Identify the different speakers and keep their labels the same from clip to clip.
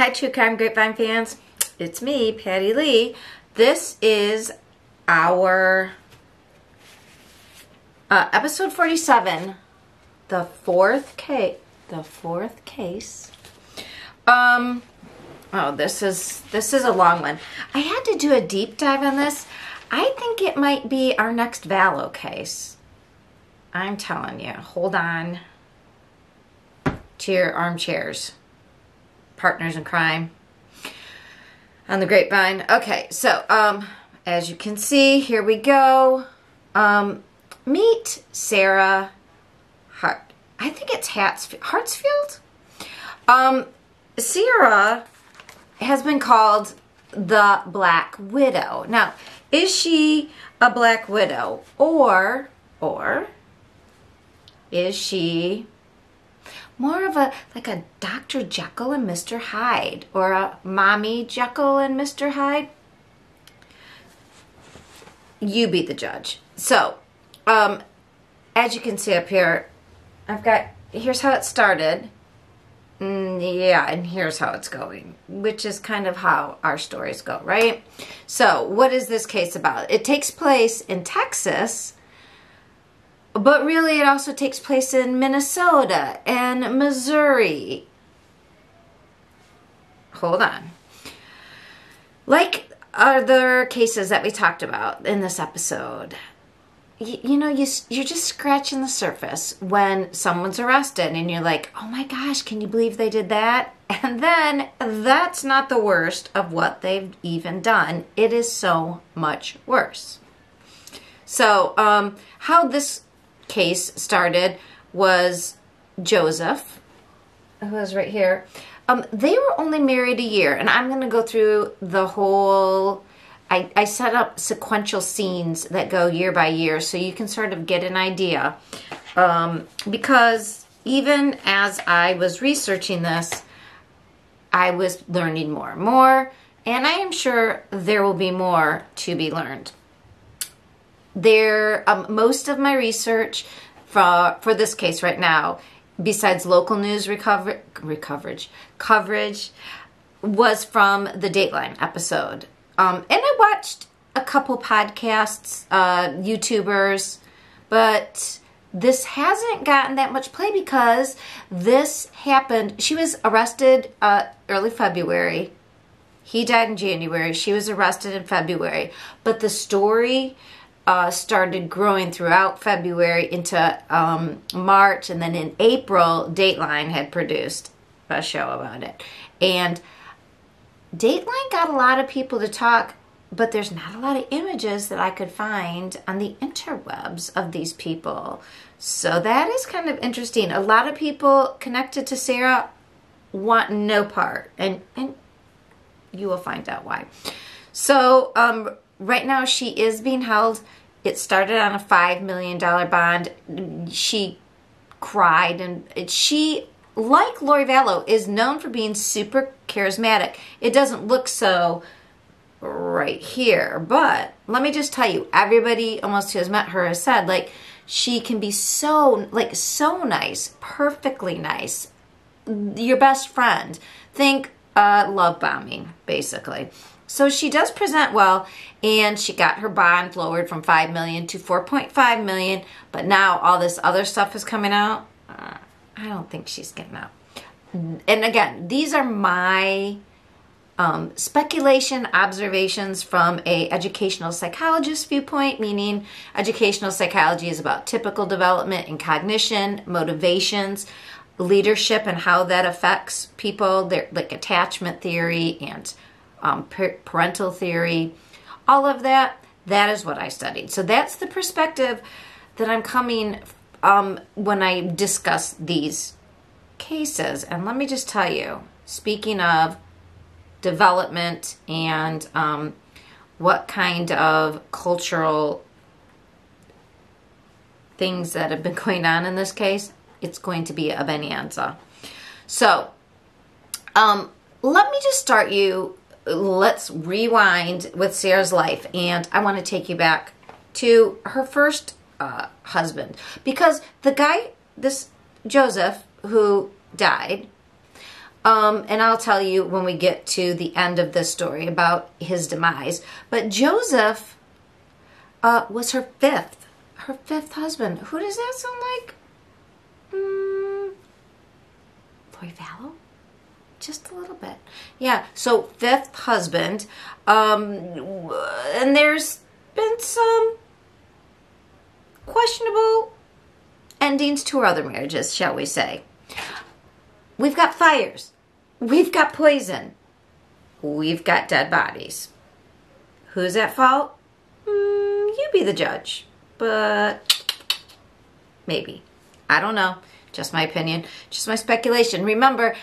Speaker 1: Hi, True Crime Grapevine fans. It's me, Patty Lee. This is our episode 47, the fourth case. Oh, this is a long one. I had to do a deep dive on this. I think it might be our next Vallow case. I'm telling you. Hold on to your armchairs. Partners in crime on the grapevine. Okay, so as you can see, here we go. Meet Sarah I think it's Hartsfield. Sarah has been called the Black Widow. Now, is she a Black Widow or is she more of a Dr. Jekyll and Mr. Hyde, or a Mommy Jekyll and Mr. Hyde? You be the judge. So, as you can see up here, here's how it started. Yeah, and here's how it's going, which is kind of how our stories go, right? So, what is this case about? It takes place in Texas, but really it also takes place in Minnesota and Missouri. Hold on. Like other cases that we talked about in this episode, you're just scratching the surface when someone's arrested and you're like, oh my gosh, can you believe they did that? And then that's not the worst of what they've even done. It is so much worse. So how this case started was Joseph, who is right here. They were only married a year, and I'm going to go through the whole... I set up sequential scenes that go year by year so you can sort of get an idea. Because even as I was researching this, I was learning more and more, and I am sure there will be more to be learned. Most of my research for this case right now, besides local news coverage, was from the Dateline episode. And I watched a couple podcasts, YouTubers, but this hasn't gotten that much play because this happened. She was arrested early February. He died in January. She was arrested in February. But the story started growing throughout February into March, and then in April, Dateline had produced a show about it. And Dateline got a lot of people to talk, but there's not a lot of images that I could find on the interwebs of these people. So that is kind of interesting. A lot of people connected to Sarah want no part, and you will find out why. So right now she is being held. It started on a $5 million bond. She cried, and she, like Lori Vallow, is known for being super charismatic. It doesn't look so right here, but let me just tell you, everybody almost who has met her has said, like, she can be so nice, perfectly nice, your best friend. Think love bombing, basically. So she does present well, and she got her bond lowered from $5 million to $4.5 million, but now all this other stuff is coming out. I don't think she's getting out. And again, these are my speculation, observations from a educational psychologist viewpoint, meaning educational psychology is about typical development and cognition, motivations, leadership, and how that affects people, their like attachment theory and parental theory, all of that. That is what I studied. So that's the perspective that I'm coming when I discuss these cases. And let me just tell you, speaking of development and what kind of cultural things that have been going on in this case, it's going to be a bonanza. So let me just start you. Let's rewind with Sarah's life, and I want to take you back to her first husband, because the guy, this Joseph, who died, And I'll tell you when we get to the end of this story about his demise. But Joseph was her fifth husband. Who does that sound like? Lori Vallow? Just a little bit. Yeah, so fifth husband. And there's been some questionable endings to her other marriages, shall we say. We've got fires. We've got poison. We've got dead bodies. Who's at fault? You be the judge. But maybe. I don't know. Just my opinion. Just my speculation. Remember,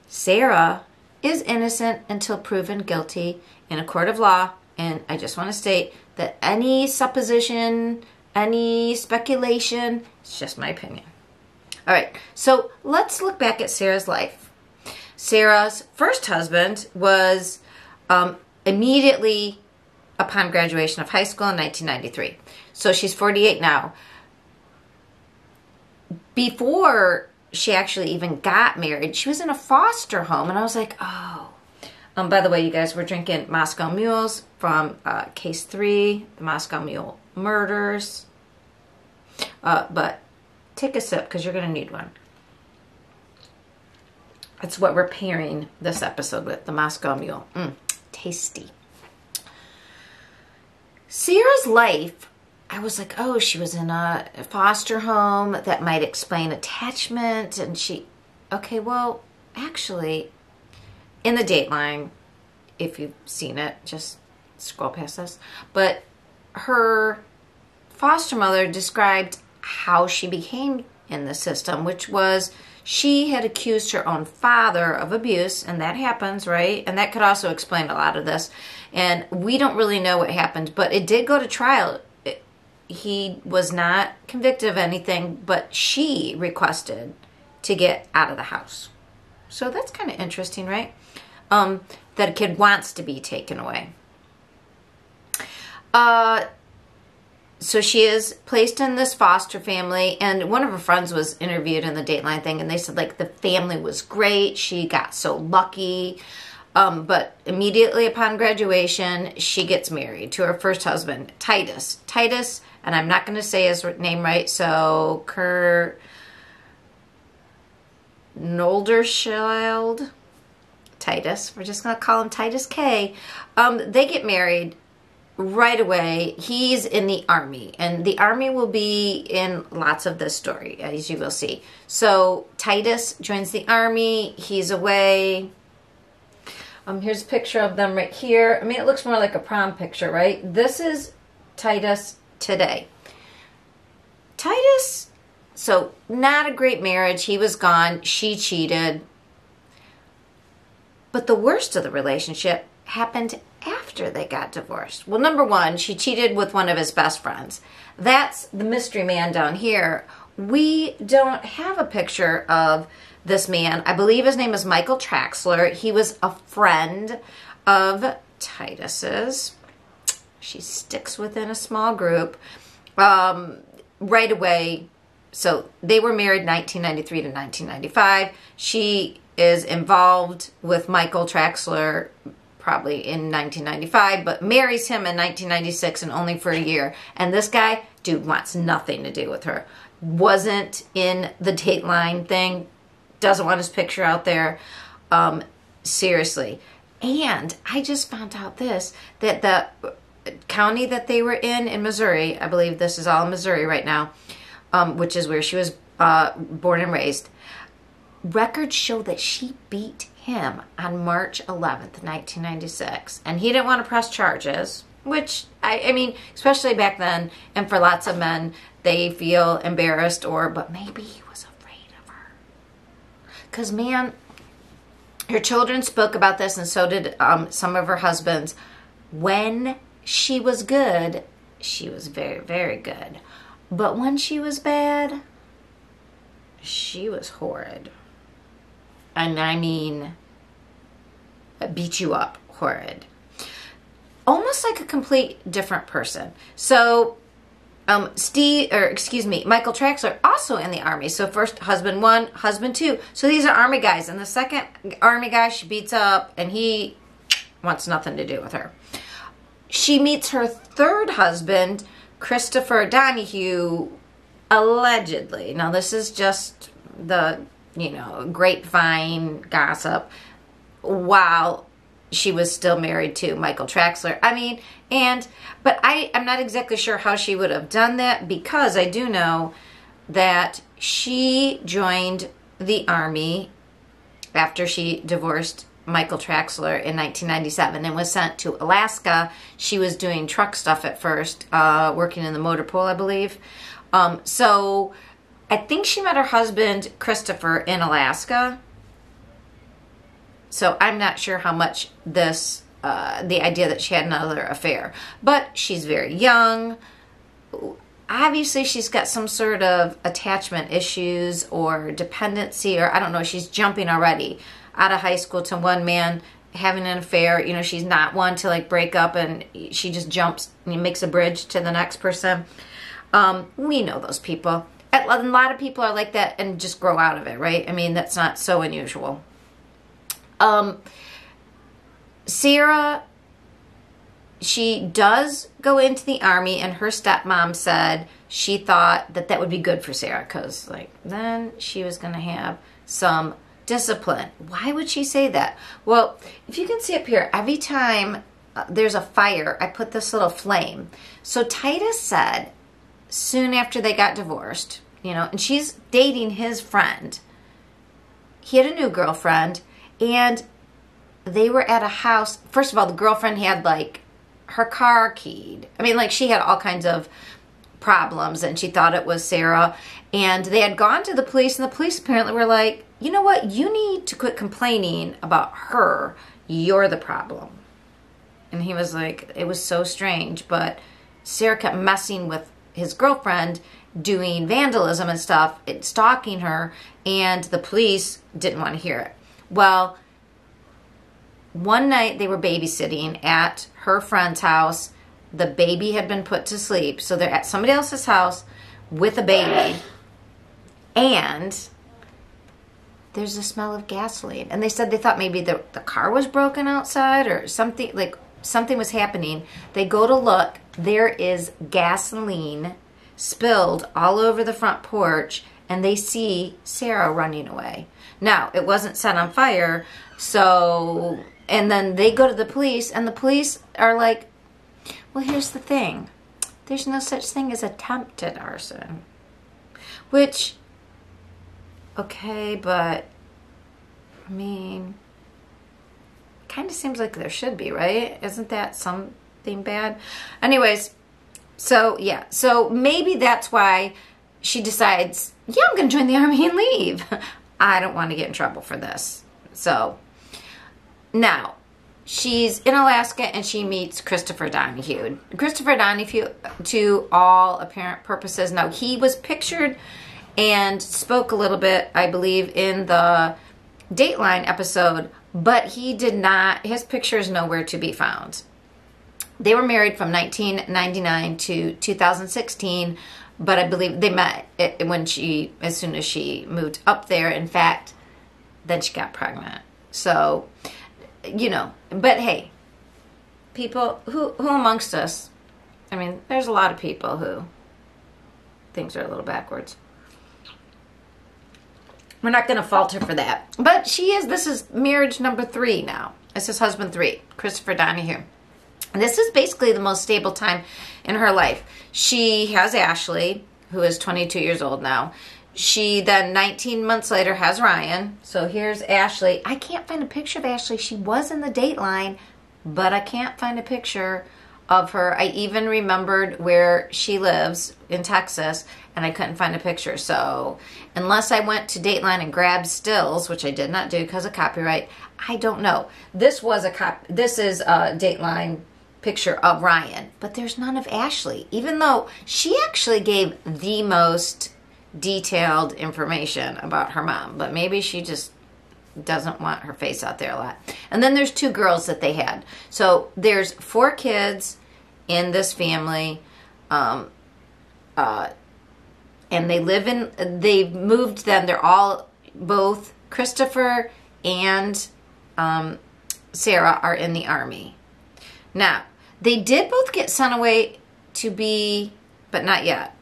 Speaker 1: Sarah is innocent until proven guilty in a court of law. And I just want to state that any supposition, any speculation, it's just my opinion. All right, so let's look back at Sarah's life. Sarah's first husband was immediately upon graduation of high school in 1993. So she's 48 now. Before she actually even got married, she was in a foster home, and I was like, oh. By the way, you guys, we're drinking Moscow Mules from Case 3, the Moscow Mule murders. But take a sip because you're going to need one. That's what we're pairing this episode with, the Moscow Mule. Tasty. Sarah's life, I was like, oh, she was in a foster home. That might explain attachment. And okay, well, actually, in the Dateline, if you've seen it, just scroll past this. But her foster mother described how she became in the system, which was she had accused her own father of abuse, and that happens, right? And that could also explain a lot of this. And we don't really know what happened, but it did go to trial. He was not convicted of anything, but she requested to get out of the house. So that's kind of interesting, right? That a kid wants to be taken away. So she is placed in this foster family, and one of her friends was interviewed in the Dateline thing, and they said, like, the family was great. She got so lucky. But immediately upon graduation, she gets married to her first husband, Titus. Titus, and I'm not going to say his name right, so Nolderschild. Titus. We're just going to call him Titus K. They get married right away. He's in the army, and the army will be in lots of this story, as you will see. So Titus joins the army. He's away. Here's a picture of them right here. I mean, it looks more like a prom picture, right? This is Titus today. Titus, so not a great marriage. He was gone. She cheated. But the worst of the relationship happened after they got divorced. Well, number one, she cheated with one of his best friends. That's the mystery man down here. We don't have a picture of this man. I believe his name is Michael Traxler. He was a friend of Titus's. She sticks within a small group. Right away, so they were married 1993 to 1995. She is involved with Michael Traxler probably in 1995, but marries him in 1996 and only for a year. And this guy, dude, wants nothing to do with her. Wasn't in the Dateline thing. Doesn't want his picture out there. Seriously. And I just found out this, that the county that they were in Missouri, I believe this is all in Missouri right now, which is where she was born and raised, records show that she beat him on March 11th, 1996. And he didn't want to press charges, which, I mean, especially back then, and for lots of men, they feel embarrassed but maybe he was afraid of her. Because, man, her children spoke about this, and so did some of her husbands. When she was good, she was very, very good. But when she was bad, she was horrid. And I mean, beat you up horrid. Almost like a complete different person. So Michael Traxler also in the Army. So first husband 1, husband 2. So these are Army guys. And the second Army guy she beats up, and he wants nothing to do with her. She meets her third husband, Christopher Donahue, allegedly. Now this is just the, grapevine gossip, while she was still married to Michael Traxler. But I'm not exactly sure how she would have done that, because I do know that she joined the Army after she divorced Michael Traxler in 1997 and was sent to Alaska. She was doing truck stuff at first, working in the motor pool, I believe. So I think she met her husband, Christopher, in Alaska. So I'm not sure how much the idea that she had another affair. But she's very young. Obviously, she's got some sort of attachment issues or dependency, or I don't know, she's jumping already out of high school to one man having an affair. She's not one to break up and she just jumps and makes a bridge to the next person. We know those people. A lot of people are like that and just grow out of it, right? That's not so unusual. Sarah, she does go into the Army, and her stepmom said she thought that would be good for Sarah, because then she was going to have some discipline. Why would she say that? Well, if you can see up here, every time there's a fire, I put this little flame. So Titus said soon after they got divorced, and she's dating his friend. He had a new girlfriend, and they were at a house. First of all, the girlfriend had her car keyed. She had all kinds of problems, and she thought it was Sarah. And they had gone to the police, and the police apparently were like, you know what? You need to quit complaining about her. You're the problem. And he was like, it was so strange. But Sarah kept messing with his girlfriend, doing vandalism and stuff, stalking her, and the police didn't want to hear it. Well, one night they were babysitting at her friend's house. The baby had been put to sleep. So they're at somebody else's house with a baby. And there's a smell of gasoline. And they said they thought maybe the car was broken outside or something, something was happening. They go to look. There is gasoline spilled all over the front porch. And they see Sarah running away. Now, it wasn't set on fire. So... And then they go to the police, and the police are like, well, here's the thing. There's no such thing as attempted arson. Which, okay, but, kind of seems like there should be, right? Isn't that something bad? Anyways, so, yeah. So maybe that's why she decides, yeah, I'm going to join the Army and leave. I don't want to get in trouble for this. So... Now, she's in Alaska, and she meets Christopher Donahue. Christopher Donahue, to all apparent purposes, now he was pictured and spoke a little bit, I believe, in the Dateline episode, but he did not, his picture is nowhere to be found. They were married from 1999 to 2016, but I believe they met as soon as she moved up there. In fact, then she got pregnant. So... but hey, people who amongst us, there's a lot of people who things are a little backwards. We're not going to fault her for that. But this is marriage number 3 now. This is husband 3, Christopher Donahue. And this is basically the most stable time in her life. She has Ashley, who is 22 years old now. She then, 19 months later, has Ryan. So here's Ashley. I can't find a picture of Ashley. She was in the Dateline, but I can't find a picture of her. I even remembered where she lives in Texas, and I couldn't find a picture. So unless I went to Dateline and grabbed stills, which I did not do because of copyright, I don't know. This is a Dateline picture of Ryan, but there's none of Ashley, even though she actually gave the most detailed information about her mom, but maybe she just doesn't want her face out there a lot. And then there's 2 girls that they had. So there's 4 kids in this family. and they've moved them. They're all, both Christopher and Sarah are in the Army. Now, they did both get sent away to be, but not yet.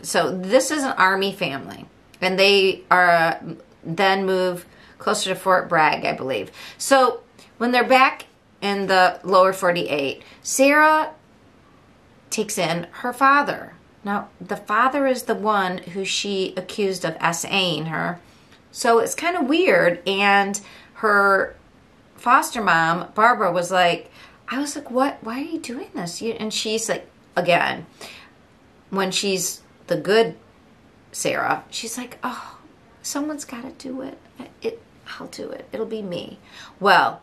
Speaker 1: So this is an Army family. And they are then move closer to Fort Bragg, I believe. So when they're back in the lower 48, Sarah takes in her father. Now, the father is the one who she accused of SAing her. So it's kind of weird. And her foster mom, Barbara, was like, I was like, what? Why are you doing this? And she's like, again, when she's the good Sarah, she's like, oh, someone's got to do it. I'll do it. It'll be me. Well,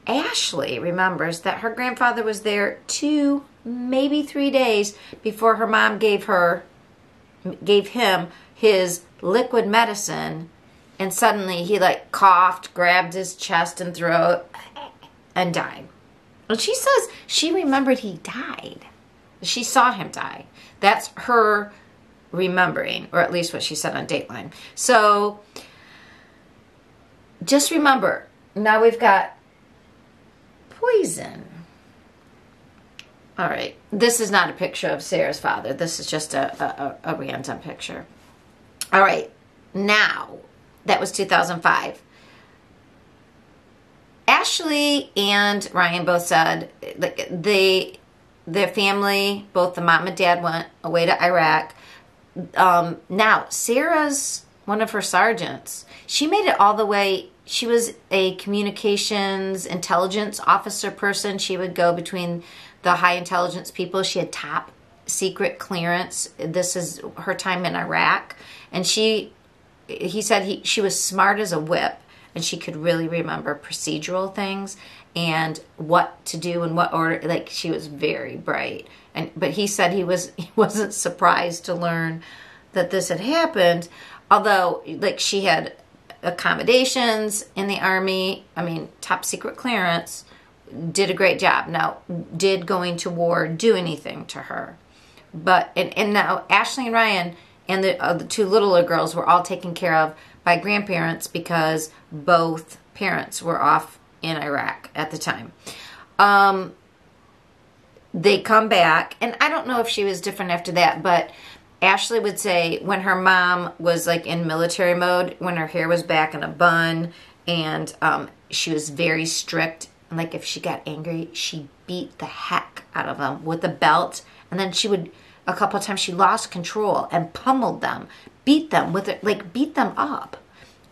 Speaker 1: Ashley remembers that her grandfather was there 2, maybe 3 days before her mom gave him his liquid medicine, and suddenly he like coughed, grabbed his chest and throat, and died. And she says she remembered he died. She saw him die. That's her remembering, or at least what she said on Dateline. So just remember, now we've got poison. All right, this is not a picture of Sarah's father. This is just a random picture. All right, now, that was 2005. Ashley and Ryan both said like their family, both the mom and dad, went away to Iraq. Now, Sarah's one of her sergeants. She made it all the way. She was a communications intelligence officer person. She would go between the high intelligence people. She had top secret clearance. This is her time in Iraq. And he said she was smart as a whip, and she could really remember procedural things and what to do in what order. Like, she was very bright. But he said he wasn't surprised to learn that this had happened, although like she had accommodations in the Army. I mean, top secret clearance, did a great job. Now, did going to war do anything to her? But and now Ashley and Ryan and the 2 littler girls were all taken care of by grandparents because both parents were off in Iraq at the time. They come back, and I don't know if she was different after that, but Ashley would say when her mom was like in military mode, when her hair was back in a bun, and she was very strict, and like if she got angry, she beat the heck out of them with a belt, and then she would, a couple of times she lost control and pummeled them, beat them with it, like beat them up,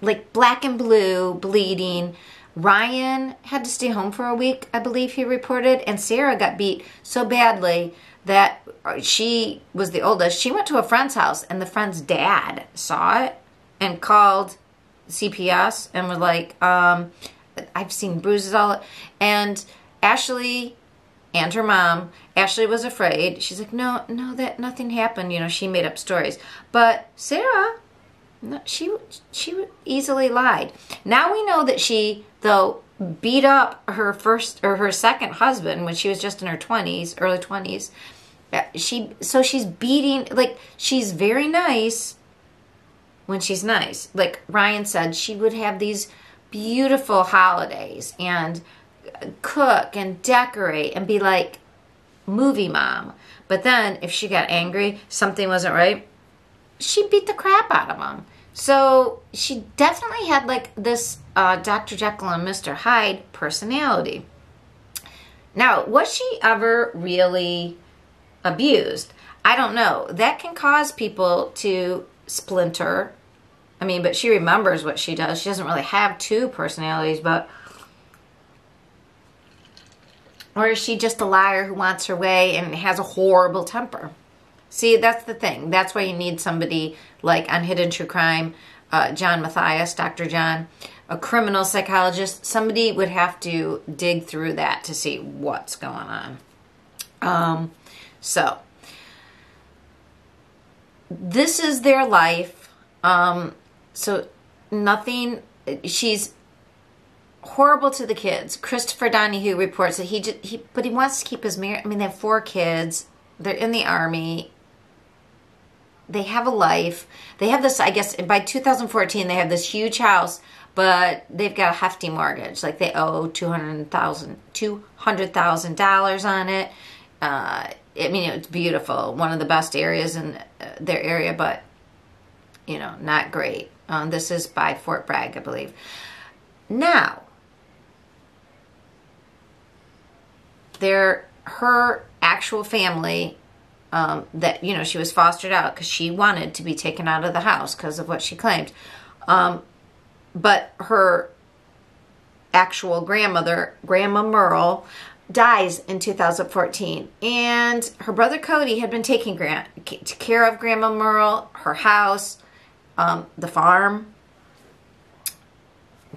Speaker 1: like black and blue, bleeding. Ryan had to stay home for a week, I believe he reported, and Sarah got beat so badly that she was the oldest. She went to a friend's house, and the friend's dad saw it and called CPS and was like, I've seen bruises all. And Ashley and her mom, Ashley was afraid. She's like, no, that nothing happened. You know, she made up stories. But Sarah, she easily lied. Now we know that she, though, beat up her second husband when she was just in her 20s, early 20s. So she's beating, like, she's very nice when she's nice. Like Ryan said, she would have these beautiful holidays and cook and decorate and be like movie mom. But then if she got angry, something wasn't right, she beat the crap out of them. So she definitely had like this Dr. Jekyll and Mr. Hyde personality. Now, was she ever really abused? I don't know. That can cause people to splinter. I mean, but she remembers what she does. She doesn't really have 2 personalities, but... Or is she just a liar who wants her way and has a horrible temper? See, that's the thing. That's why you need somebody like on Hidden True Crime, John Mathias, Dr. John, a criminal psychologist. Somebody would have to dig through that to see what's going on. So, this is their life. So, nothing, she's horrible to the kids. Christopher Donahue reports that he wants to keep his marriage. I mean, they have 4 kids. They're in the Army. They have a life. They have this, I guess, by 2014, they have this huge house, but they've got a hefty mortgage. Like they owe $200,000 on it. I mean, it's beautiful. One of the best areas in their area, but, you know, not great. This is by Fort Bragg, I believe. Now, her actual family, that, you know, she was fostered out because she wanted to be taken out of the house because of what she claimed. But her actual grandmother, Grandma Merle, dies in 2014. And her brother Cody had been taking care of Grandma Merle, her house, the farm.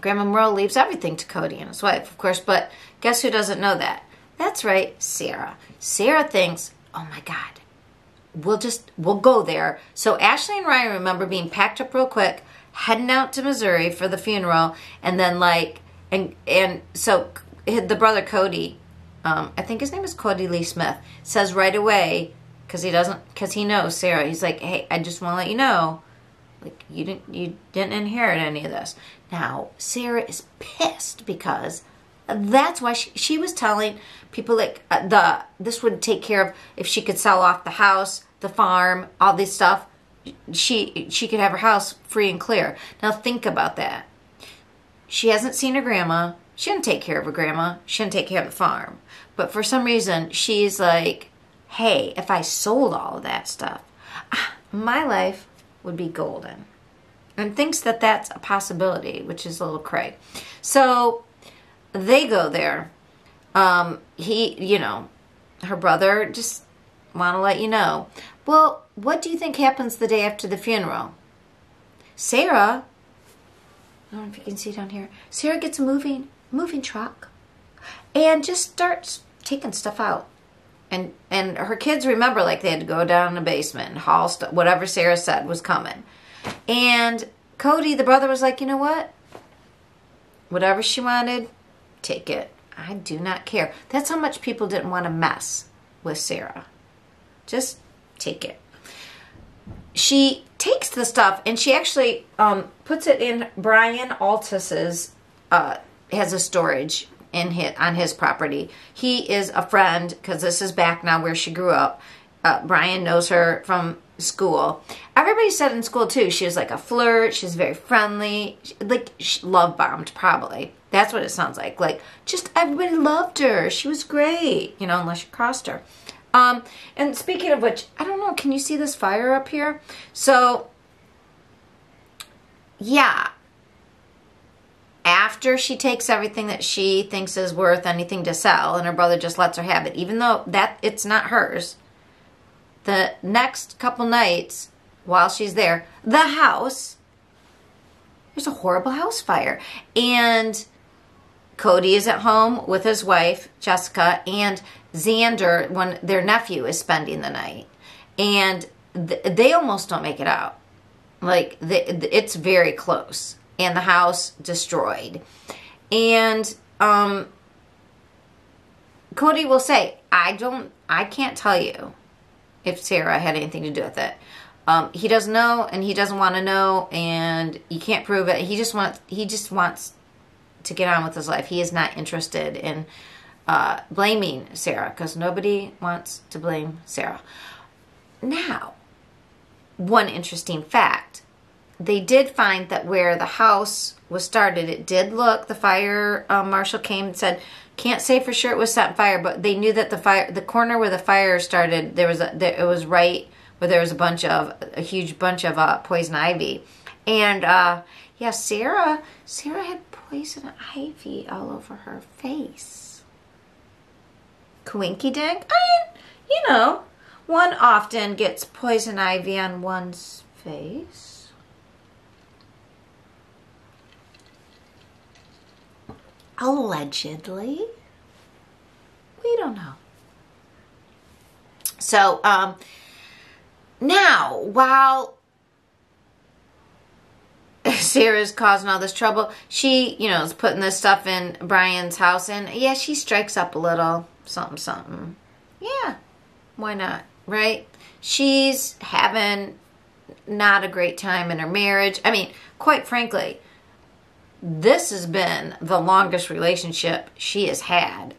Speaker 1: Grandma Merle leaves everything to Cody and his wife, of course. But guess who doesn't know that? That's right, Sarah. Sarah thinks, oh my God, we'll go there. So Ashley and Ryan remember being packed up real quick, heading out to Missouri for the funeral, and then and so the brother Cody, I think his name is Cody Lee Smith, says right away, because he knows Sarah. He's like, hey, I just want to let you know, like, you didn't inherit any of this. Now Sarah is pissed because that's why she was telling people, like, this would take care of, if she could sell off the house, the farm, all this stuff, she could have her house free and clear. Now think about that. She hasn't seen her grandma. She didn't take care of her grandma. She didn't take care of the farm. But for some reason, she's like, hey, if I sold all of that stuff, my life would be golden. And thinks that that's a possibility, which is a little cray. So they go there. You know, her brother, just want to let you know. Well, what do you think happens the day after the funeral? Sarah, I don't know if you can see down here. Sarah gets a moving truck and just starts taking stuff out. And her kids remember, like, they had to go down in the basement and haul stuff, whatever Sarah said was coming. And Cody, the brother, was like, you know what? Whatever she wanted, take it. I do not care. That's how much people didn't want to mess with Sarah. Just take it. She takes the stuff and she actually puts it in Brian Altus's, has a storage on his property. He is a friend, because this is back now where she grew up. Brian knows her from school. Everybody said in school too, she was like a flirt. She's very friendly. She love bombed, probably. That's what it sounds like. Like, just everybody loved her. She was great, you know, unless you crossed her. And speaking of which, I don't know, can you see this fire up here? So, yeah. After she takes everything that she thinks is worth anything to sell, and her brother just lets her have it, even though it's not hers, the next couple nights while she's there, there's a horrible house fire. And Cody is at home with his wife, Jessica, and Xander, when their nephew, is spending the night. And they almost don't make it out. Like, it's very close. And the house destroyed. And Cody will say, I can't tell you if Sarah had anything to do with it. He doesn't know, and he doesn't want to know, and you can't prove it. He just wants to get on with his life. He is not interested in blaming Sarah, because nobody wants to blame Sarah. Now, one interesting fact. They did find that where the house was started, it did look, the fire marshal came and said, can't say for sure it was set on fire, but they knew that the corner where the fire started, it was right where there was a huge bunch of poison ivy. And yeah, Sarah had poison ivy all over her face. Coinky dink. I mean, you know, one often gets poison ivy on one's face. Allegedly. We don't know. So, now, while Sarah's causing all this trouble, she, you know, is putting this stuff in Brian's house, and yeah, she strikes up a little something. Yeah, why not, right? She's having not a great time in her marriage. I mean, quite frankly, this has been the longest relationship she has had,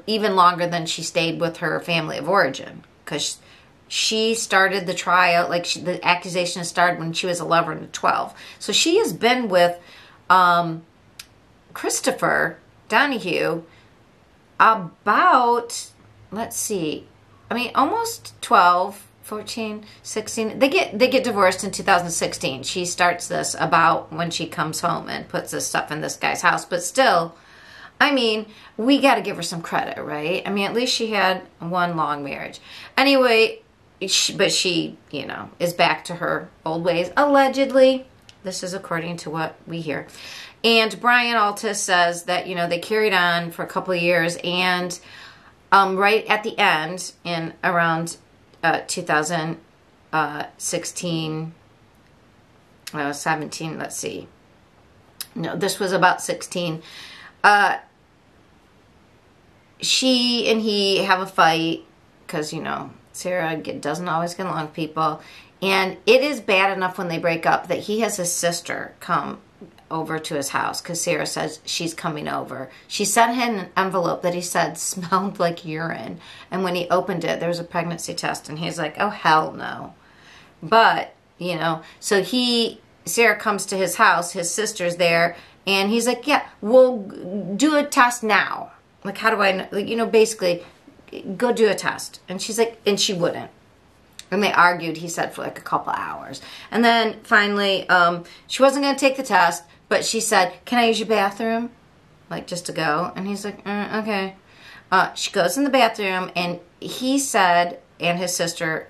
Speaker 1: even longer than she stayed with her family of origin, because she started the trial, like the accusation started when she was 11 to 12. So she has been with Christopher Donahue about, let's see, I mean, almost 12, 14, 16. They get divorced in 2016. She starts this about when she comes home and puts this stuff in this guy's house. But still, I mean, we got to give her some credit, right? I mean, at least she had one long marriage. Anyway, but she, you know, is back to her old ways, allegedly. This is according to what we hear. And Brian Altus says that, you know, they carried on for a couple of years, and right at the end, in around 2016, 17, let's see. No, this was about 16. She and he have a fight because, you know, Sarah doesn't always get along with people. And it is bad enough when they break up that he has his sister come over to his house because Sarah says she's coming over. She sent him an envelope that he said smelled like urine. And when he opened it, there was a pregnancy test. And he's like, oh, hell no. But, you know, so Sarah comes to his house. His sister's there. And he's like, yeah, we'll do a test now. Like, how do I know? Like, you know, basically, go do a test. And she's like, and she wouldn't. And they argued, he said, for like a couple hours. And then finally, she wasn't going to take the test, but she said, can I use your bathroom? Like, just to go. And he's like, okay. She goes in the bathroom, and he said, and his sister,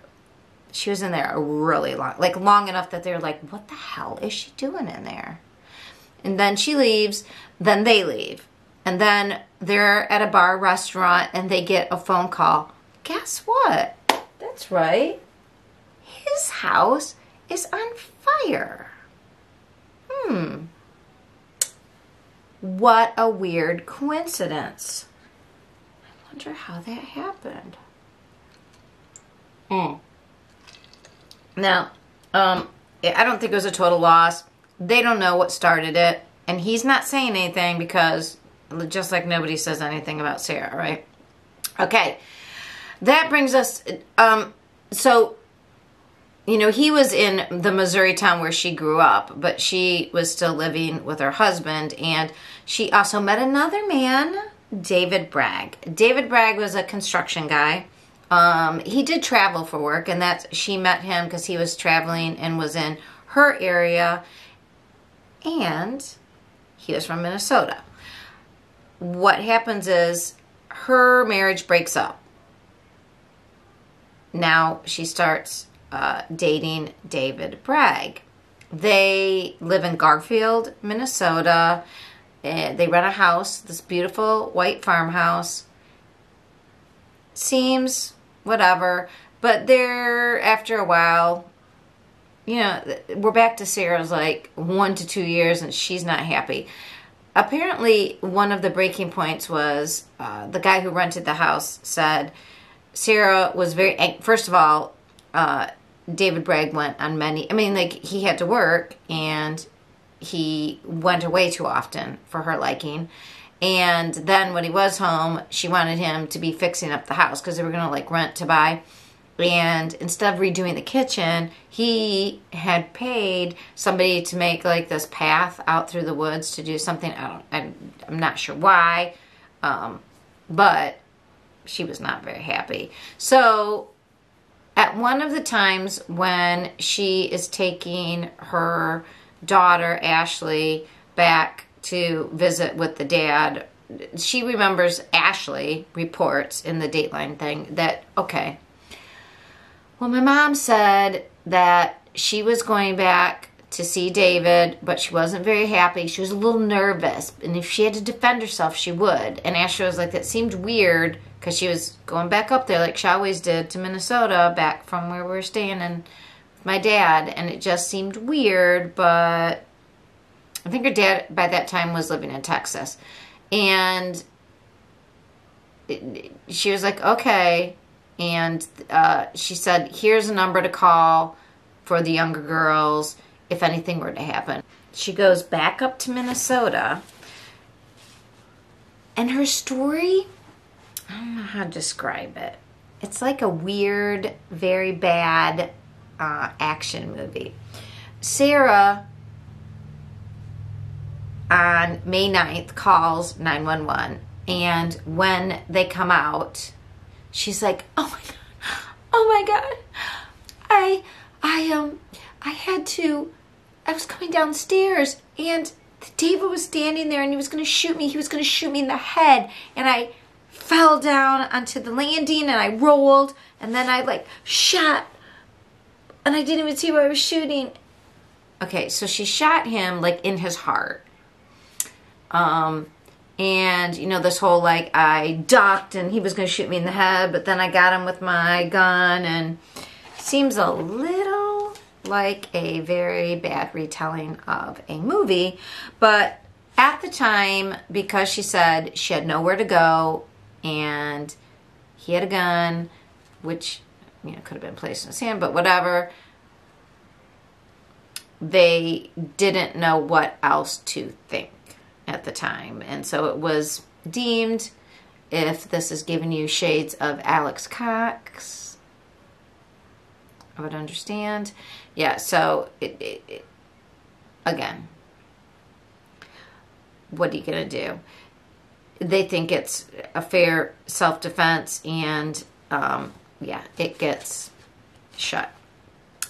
Speaker 1: she was in there a really long, like long enough that they're like, what the hell is she doing in there? And then she leaves, then they leave. And then they're at a bar restaurant, and they get a phone call. Guess what? That's right. His house is on fire. What a weird coincidence. I wonder how that happened. Now, I don't think it was a total loss. They don't know what started it. And he's not saying anything because, just like nobody says anything about Sarah, right? Okay. That brings us, so, you know, he was in the Missouri town where she grew up, but she was still living with her husband, and she also met another man, David Bragg. David Bragg was a construction guy. He did travel for work, and she met him because he was traveling and was in her area, and he was from Minnesota. What happens is her marriage breaks up. Now she starts dating David Bragg. They live in Garfield, Minnesota. They rent a house, this beautiful white farmhouse. Seems whatever, but after a while, you know, we're back to Sarah's like 1 to 2 years, and she's not happy. Apparently, one of the breaking points was the guy who rented the house said Sarah was very, first of all, David Bragg went on many, I mean, like, he had to work, and he went away too often for her liking. And then when he was home, she wanted him to be fixing up the house because they were going to, like, rent to buy. And instead of redoing the kitchen, he had paid somebody to make, like, this path out through the woods to do something. I'm not sure why, but she was not very happy. So at one of the times when she is taking her daughter, Ashley, back to visit with the dad, she remembers Ashley reports in the Dateline thing that, okay, well, my mom said that she was going back to see David, but she wasn't very happy. She was a little nervous, and if she had to defend herself, she would. And Ashley was like, that seemed weird, because she was going back up there like she always did to Minnesota, back from where we were staying and with my dad, and it just seemed weird. But I think her dad by that time was living in Texas, and she was like, okay. And she said, here's a number to call for the younger girls if anything were to happen. She goes back up to Minnesota, and her story, I don't know how to describe it. It's like a weird, very bad action movie. Sarah, on May 9th, calls 911, and when they come out, she's like, oh my God, I was coming downstairs, and David was standing there, and he was going to shoot me. He was going to shoot me in the head, and I fell down onto the landing, and I rolled, and then I like shot, and I didn't even see where I was shooting. Okay, so she shot him like in his heart. And you know, this whole like, I ducked and he was going to shoot me in the head, but then I got him with my gun, and seems a little like a very bad retelling of a movie. But at the time, because she said she had nowhere to go and he had a gun, which, you know, could have been placed in his hand, but whatever, they didn't know what else to think at the time. And so it was deemed, if this is giving you shades of Alex Cox, I would understand. Yeah, so it again, what are you going to do? They think it's a fair self-defense, and yeah, it gets shut.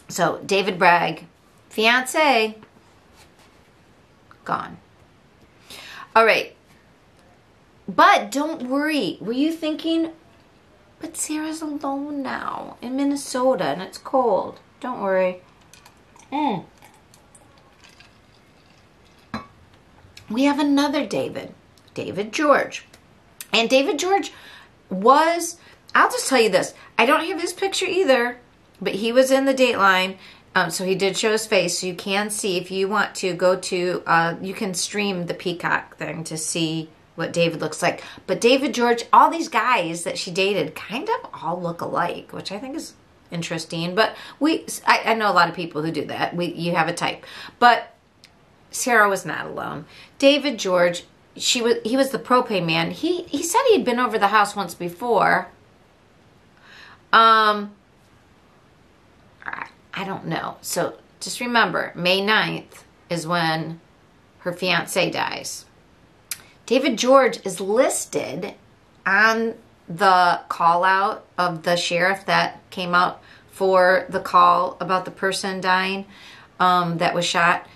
Speaker 1: So David Bragg, fiance, gone. All right. But don't worry. Were you thinking, but Sarah's alone now in Minnesota and it's cold? Don't worry. We have another David. David George. And David George was, I'll just tell you this. I don't have his picture either, but he was in the Dateline. So he did show his face, so you can see, if you want to go to, you can stream the Peacock thing to see what David looks like. But David George, all these guys that she dated kind of all look alike, which I think is interesting. But I know a lot of people who do that. You have a type. But Sarah was not alone. David George, he was the propane man. He said he had been over the house once before. I don't know. So just remember, May 9th is when her fiancé dies. David George is listed on the call out of the sheriff that came out for the call about the person dying that was shot.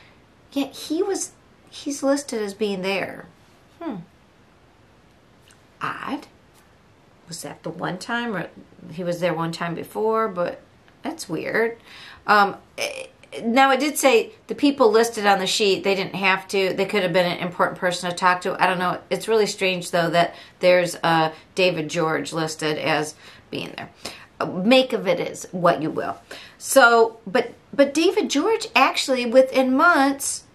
Speaker 1: Yeah, he's listed as being there. Odd. Was that the one time, or he was there one time before? But that's weird. Now, it did say the people listed on the sheet, they didn't have to. They could have been an important person to talk to. I don't know. It's really strange, though, that there's David George listed as being there. Make of it is what you will. So, but David George, actually, within months,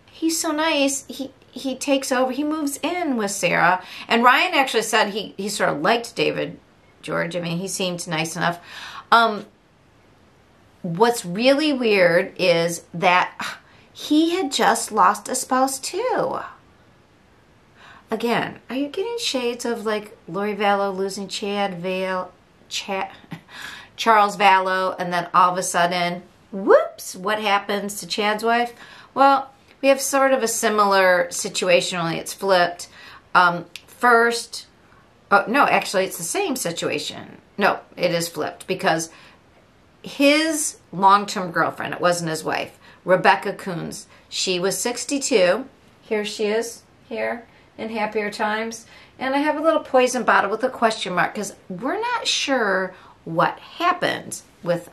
Speaker 1: he's so nice. He takes over. He moves in with Sarah. And Ryan actually said he sort of liked David George. I mean, he seemed nice enough. What's really weird is that he had just lost a spouse too. Again, are you getting shades of like Lori Vallow losing Charles Vallow, and then all of a sudden, whoops, what happens to Chad's wife? Well, we have sort of a similar situation, only it's flipped. First, no, actually it's the same situation. No, it is flipped, because his long-term girlfriend, it wasn't his wife, Rebecca Coons, she was 62. Here she is, here in Happier Times. And I have a little poison bottle with a question mark, because we're not sure what happened with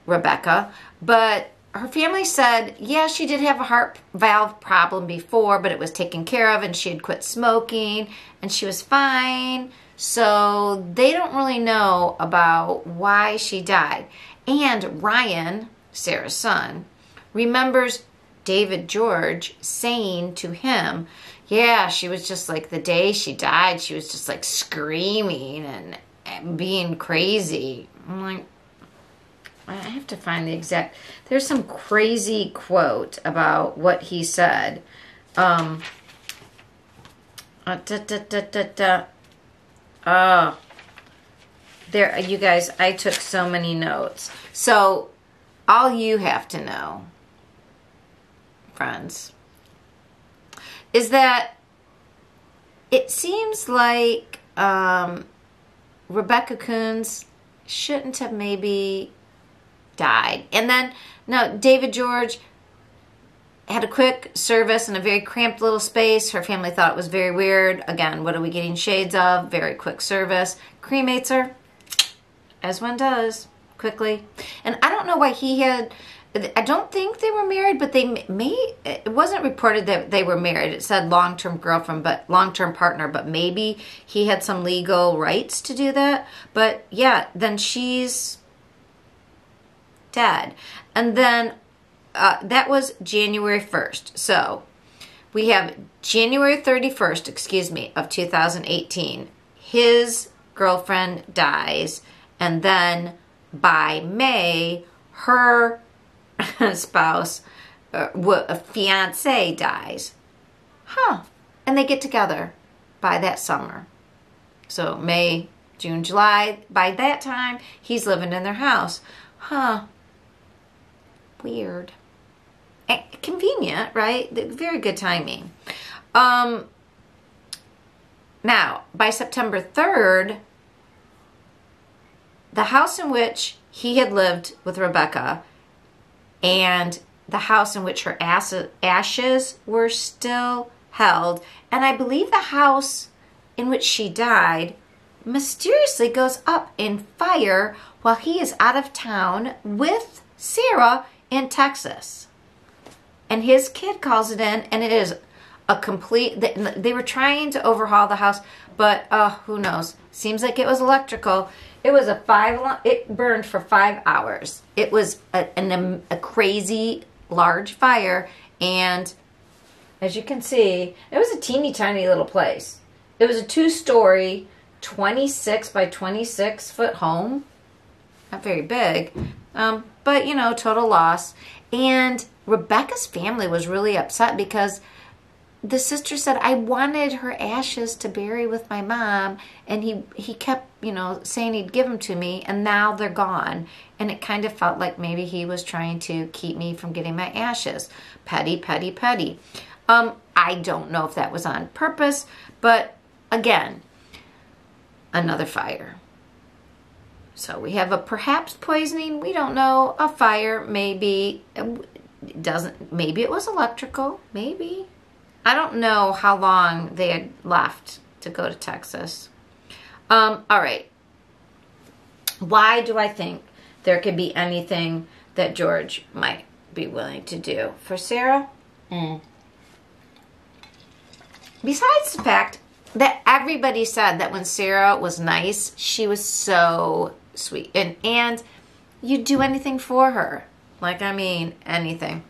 Speaker 1: Rebecca. But her family said, yeah, she did have a heart valve problem before, but it was taken care of, and she had quit smoking, and she was fine. So they don't really know about why she died. And Ryan, Sarah's son, remembers David George saying to him, yeah, she was just like, the day she died, she was just like screaming and being crazy. I'm like, I have to find the exact, there's some crazy quote about what he said. Oh, there, you guys, I took so many notes. So, all you have to know, friends, is that it seems like Rebecca Coons shouldn't have maybe died. And then, no, David George had a quick service in a very cramped little space. Her family thought it was very weird. Again, what are we getting shades of? Very quick service. Cremates her, as one does, quickly. And I don't know why he had, I don't think they were married, but it wasn't reported that they were married. It said long-term girlfriend, but long-term partner, but maybe he had some legal rights to do that. But yeah, then she's dead. And then that was January 1st. So we have January 31st, of 2018. His girlfriend dies. And then by May, her spouse, a fiance dies. And they get together by that summer. So May, June, July. By that time, he's living in their house. Weird. Convenient, right? Very good timing. Now, by September 3rd, the house in which he had lived with Rebecca and the house in which her ashes were still held, and I believe the house in which she died mysteriously goes up in fire while he is out of town with Sarah in Texas. And his kid calls it in, and it is a complete, they were trying to overhaul the house, but who knows? Seems like it was electrical. It was it burned for 5 hours. It was a crazy large fire, and as you can see, it was a teeny tiny little place. It was a 2-story, 26 by 26 foot home. Not very big, but you know, total loss. And Rebecca's family was really upset because the sister said, I wanted her ashes to bury with my mom, and he kept, you know, saying he'd give them to me, and now they're gone. And it kind of felt like maybe he was trying to keep me from getting my ashes. Petty, petty, petty. I don't know if that was on purpose, but again, another fire. So we have a perhaps poisoning, we don't know, a fire, maybe, maybe it was electrical, maybe. I don't know how long they had left to go to Texas. All right. Why do I think there could be anything that George might be willing to do for Sarah? Besides the fact that everybody said that when Sarah was nice, she was so sweet. And you'd do anything for her. Like, I mean, anything.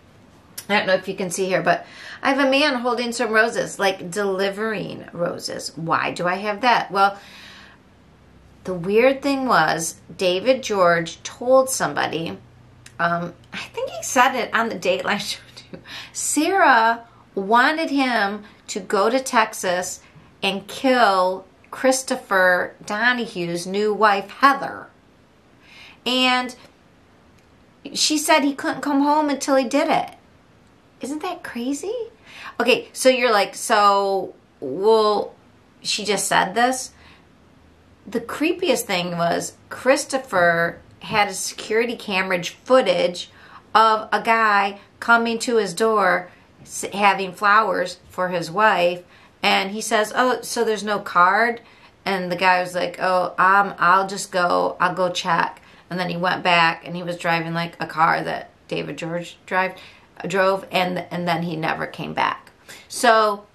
Speaker 1: I don't know if you can see here, but I have a man holding some roses, like delivering roses. Why do I have that? Well, the weird thing was David George told somebody, I think he said it on the Dateline show too, Sarah wanted him to go to Texas and kill Christopher Donahue's new wife, Heather. And she said he couldn't come home until he did it. Isn't that crazy? Okay, so you're like, so, well, she just said this? The creepiest thing was Christopher had a security camera footage of a guy coming to his door having flowers for his wife, and he says, oh, so there's no card? And the guy was like, oh, I'll go check. And then he went back, and he was driving like a car that David George drove, and then he never came back. So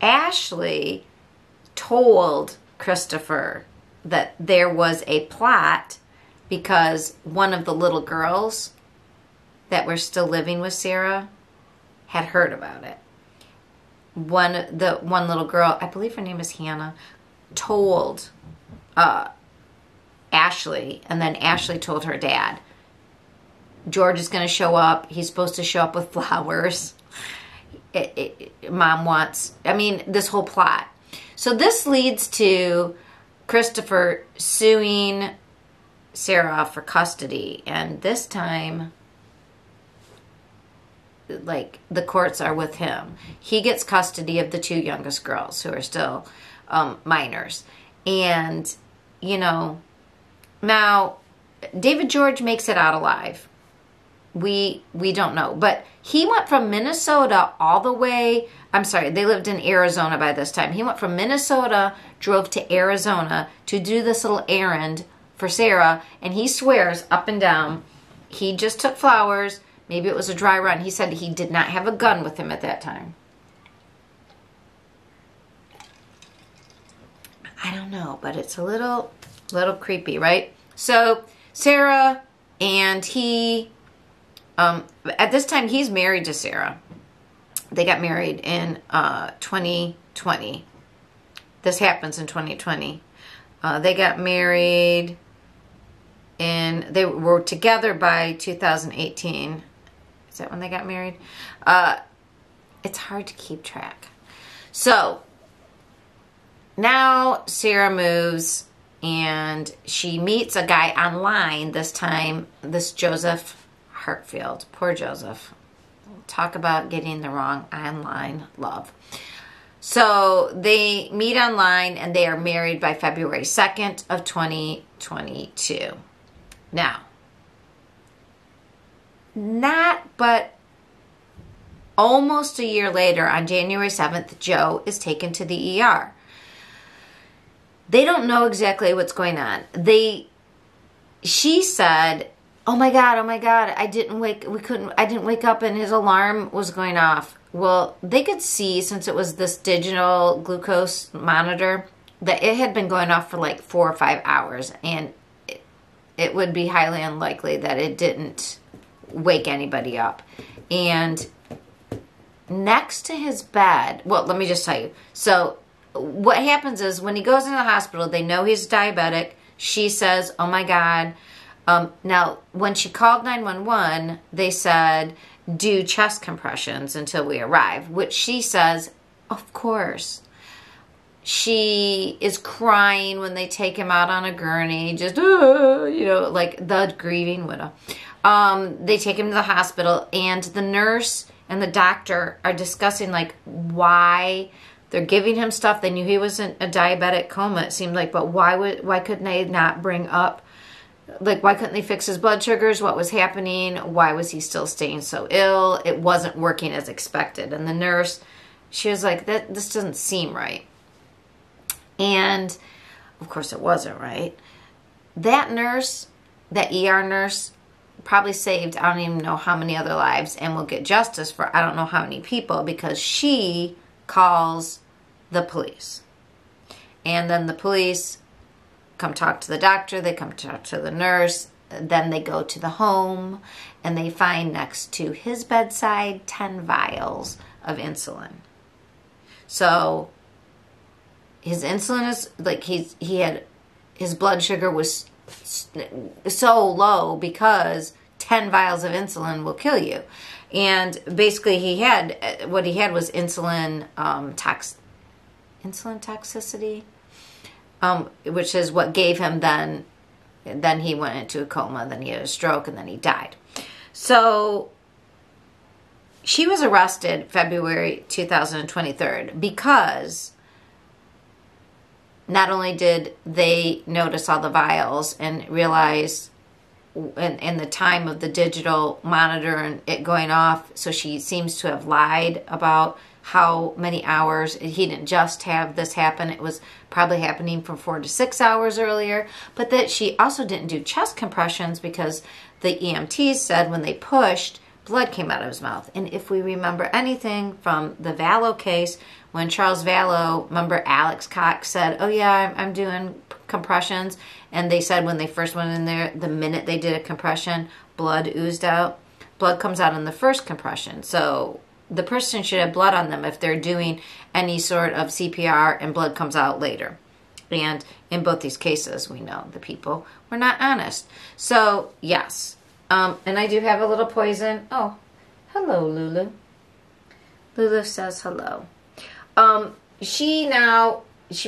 Speaker 1: Ashley told Christopher that there was a plot because one of the little girls that were still living with Sarah had heard about it. One little girl, I believe her name is Hannah, told Ashley, and then Ashley told her dad, George is going to show up. He's supposed to show up with flowers. Mom wants, this whole plot. So this leads to Christopher suing Sarah for custody. And this time, like, the courts are with him. He gets custody of the 2 youngest girls who are still minors. And, now David George makes it out alive. We don't know. But he went from Minnesota all the way, they lived in Arizona by this time. He went from Minnesota, drove to Arizona to do this little errand for Sarah, and he swears up and down he just took flowers. Maybe it was a dry run. He said he did not have a gun with him at that time. I don't know, but it's a little creepy, right? So Sarah and he, at this time, he's married to Sarah. They got married in 2020. This happens in 2020. They got married they were together by 2018. Is that when they got married? It's hard to keep track. So now Sarah moves and she meets a guy online this time, this Joseph Hartsfield. Poor Joseph. Talk about getting the wrong online love. So they meet online and they are married by February 2nd of 2022. Now, but almost a year later, on January 7th, Joe is taken to the ER. They don't know exactly what's going on. She said, oh my God, I didn't wake up and his alarm was going off. Well, they could see, since it was this digital glucose monitor, that it had been going off for like 4 or 5 hours, and it would be highly unlikely that it didn't wake anybody up. And next to his bed, well, let me just tell you. So what happens is when he goes into the hospital, they know he's diabetic. She says, oh my God. Now, when she called 911, they said, do chest compressions until we arrive, which she says, of course. She is crying when they take him out on a gurney, just, like the grieving widow. They take him to the hospital, and the nurse and the doctor are discussing, like, why they're giving him stuff. They knew he was in a diabetic coma, it seemed like, but why couldn't they not bring up, like, why couldn't they fix his blood sugars? What was happening? Why was he still staying so ill? It wasn't working as expected. And the nurse, she was like, this doesn't seem right. And, of course, it wasn't right. That nurse, that ER nurse, probably saved I don't even know how many other lives, and will get justice for I don't know how many people, because she calls the police. And then the police come talk to the doctor, they come talk to the nurse, then they go to the home, and they find next to his bedside 10 vials of insulin. So his insulin is, like, his blood sugar was so low because 10 vials of insulin will kill you. And basically what he had was insulin toxicity, which is what gave him then he went into a coma, then he had a stroke, and then he died. So she was arrested February 2023 because not only did they notice all the vials and realize in the time of the digital monitor and it going off, so she seems to have lied about how many hours. He didn't just have this happen. It was probably happening from 4 to 6 hours earlier. But that she also didn't do chest compressions because the EMTs said when they pushed, blood came out of his mouth. And if we remember anything from the Vallow case, when Charles Vallow, remember Alex Cox said, oh yeah, I'm doing compressions. And they said when they first went in there, the minute they did a compression, blood oozed out. Blood comes out in the first compression. So the person should have blood on them if they're doing any sort of CPR and blood comes out later. And in both these cases, we know the people were not honest. So, yes. And I do have a little poison. Oh, hello, Lulu. Lulu says hello. She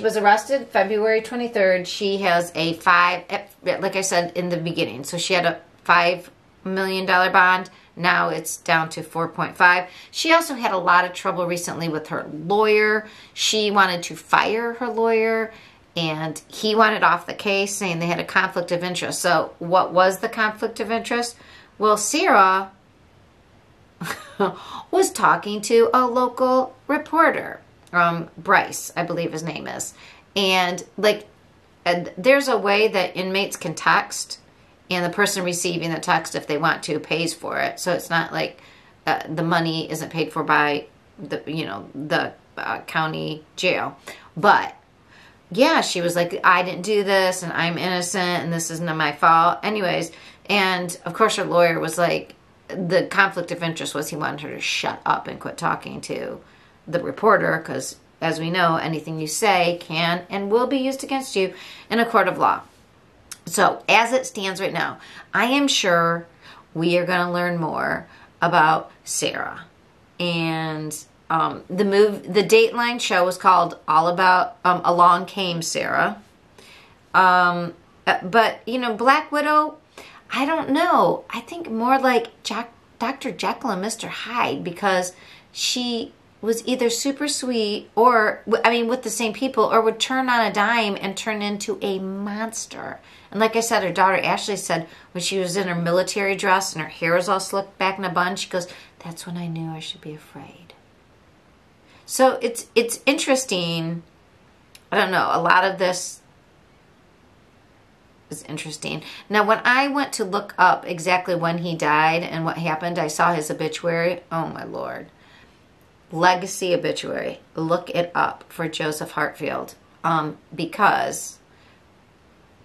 Speaker 1: was arrested February 23rd. She has a like I said in the beginning. So she had a $5 million bond. Now it's down to 4.5. She also had a lot of trouble recently with her lawyer. She wanted to fire her lawyer, and he wanted off the case, saying they had a conflict of interest. So what was the conflict of interest? Well, Sarah was talking to a local reporter, Bryce, I believe his name is. And there's a way that inmates can text, and the person receiving the text, if they want to, pays for it. So it's not like the money isn't paid for by the county jail. But yeah, she was like, I didn't do this, and I'm innocent, and this isn't my fault. Anyways, and of course her lawyer was like, the conflict of interest was he wanted her to shut up and quit talking to the reporter, because as we know, anything you say can and will be used against you in a court of law. So as it stands right now, I am sure we are going to learn more about Sarah. And the Dateline show was called All About Along Came Sarah. But Black Widow, I don't know. I think more like Dr. Jekyll and Mr. Hyde, because she was either super sweet or, with the same people, or would turn on a dime and turn into a monster. And like I said, her daughter Ashley said when she was in her military dress and her hair was all slicked back in a bun, she goes, that's when I knew I should be afraid. So it's interesting. I don't know. A lot of this is interesting. Now, when I went to look up exactly when he died and what happened, I saw his obituary. Oh, my Lord. Legacy obituary. Look it up for Joseph Hartsfield. Because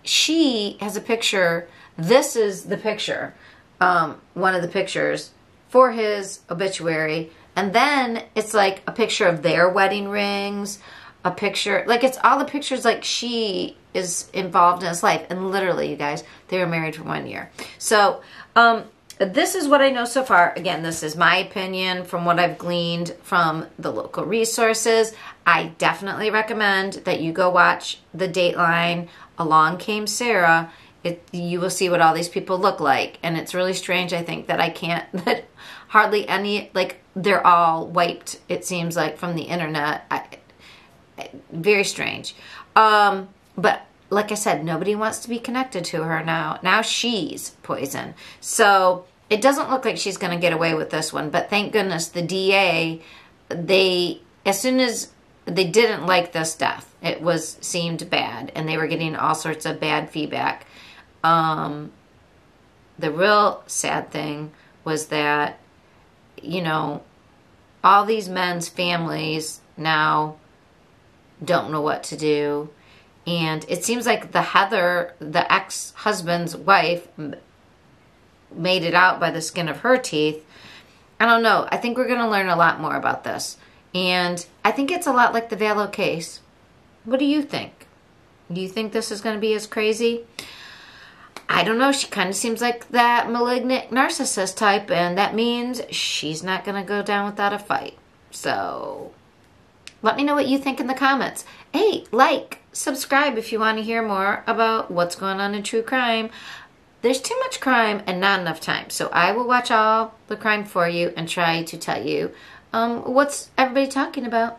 Speaker 1: she has a picture. This is the picture. One of the pictures for his obituary. And then it's like a picture of their wedding rings. A picture. Like it's all the pictures like she is involved in his life. And literally, you guys, they were married for 1 year. So, this is what I know so far. Again, this is my opinion from what I've gleaned from the local resources. I definitely recommend that you go watch the Dateline Along Came Sarah. You will see what all these people look like. And it's really strange, I think, that hardly any, they're all wiped, it seems like, from the internet. Very strange. But like I said, nobody wants to be connected to her now. Now she's poison. So it doesn't look like she's going to get away with this one. But thank goodness the DA, as soon as they didn't like this death, it seemed bad. And they were getting all sorts of bad feedback. The real sad thing was that, all these men's families now don't know what to do. And it seems like the ex-husband's wife, made it out by the skin of her teeth. I don't know. I think we're going to learn a lot more about this. And I think it's a lot like the Vallow case. What do you think? Do you think this is going to be as crazy? I don't know. She kind of seems like that malignant narcissist type, and that means she's not going to go down without a fight. So let me know what you think in the comments. Hey, subscribe if you want to hear more about what's going on in true crime. There's too much crime and not enough time. So I will watch all the crime for you and try to tell you what's everybody talking about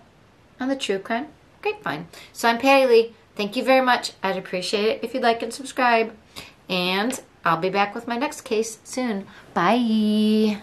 Speaker 1: on the true crime grapevine. So I'm Patty Lee. Thank you very much. I'd appreciate it if you'd like and subscribe. And I'll be back with my next case soon. Bye.